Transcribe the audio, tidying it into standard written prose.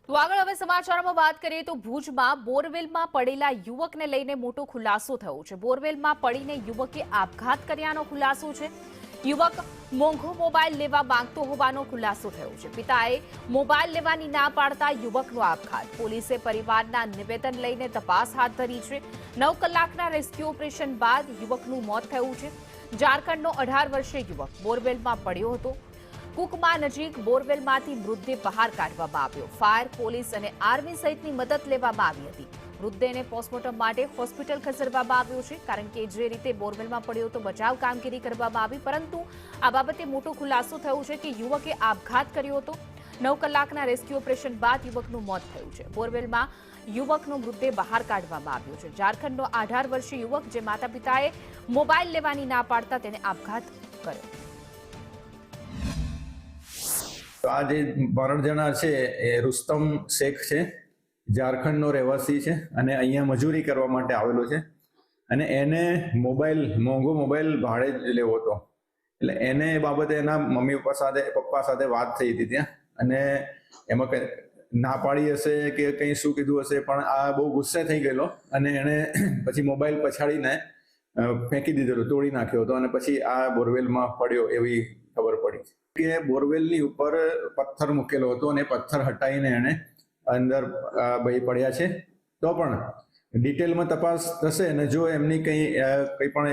તો આગળ હવે સમાચારોમાં વાત કરીએ તો ભુજમાં બોરવેલમાં પડેલા યુવકને લઈને મોટો ખુલાસો થયો છે। બોરવેલમાં પડીને યુવકે આપઘાત કર્યાનો ખુલાસો છે। યુવક મોંઘો મોબાઈલ લેવા માંગતો હોવાનો ખુલાસો થયો છે। પિતાએ મોબાઈલ લેવાની ના પાડતા યુવકનો આપઘાત। પોલીસે પરિવારના નિવેદન લઈને તપાસ હાથ ધરી છે। 9 કલાકના રેસ્ક્યુ ઓપરેશન બાદ યુવકનું મોત થયું છે। ઝારખંડનો 18 વર્ષીય યુવક બોરવેલમાં પડ્યો હતો। કુકમા નજીક બોરવેલમાંથી મૃતદેહ બહાર કાઢવામાં આવ્યો। ફાયર, પોલીસ અને આર્મી સહિતની મદદ લેવામાં આવી હતી। મૃતદેહને પોસ્ટમોર્ટમ માટે હોસ્પિટલ ખસેડવામાં આવ્યો છે, કારણ કે જે રીતે બોરવેલમાં પડ્યો તો બચાવ કામગીરી કરવામાં આવી, પરંતુ આ બાબતે મોટો ખુલાસો થયો છે કે યુવકે આપઘાત કર્યો હતો। 9 કલાકના રેસ્ક્યુ ઓપરેશન બાદ યુવકનું મોત થયું છે। બોરવેલમાં યુવકનો મૃતદેહ બહાર કાઢવામાં આવ્યો છે। ઝારખંડનો 18 વર્ષીય યુવક, જે માતા પિતાએ મોબાઈલ લેવાની ના પાડતા તેને આપઘાત કર્યો। તો આ જે મરણ જણા છે એ રુસ્તમ શેખ છે, ઝારખંડનો રહેવાસી છે અને અહીંયા મજૂરી કરવા માટે આવેલો છે। અને એને મોંઘો મોબાઈલ ભાડે જ લેવો હતો, એટલે એને એ બાબતે એના મમ્મી પપ્પા સાથે વાત થઈ હતી ત્યાં, અને એમાં કઈ ના પાડી હશે કે કંઈ શું કીધું હશે, પણ આ બહુ ગુસ્સે થઈ ગયેલો અને એણે પછી મોબાઈલ પછાડીને ફેંકી દીધેલો, તોડી નાખ્યો હતો અને પછી આ બોરવેલમાં પડ્યો એવી ખબર પડી કે બોરવેલની ઉપર પથ્થર મૂકેલો હતો અને પથ્થર હટાવીને એને અંદર ભાઈ પડ્યા છે। તો પણ ડિટેલમાં તપાસ થશે અને જો એમની કંઈ પણ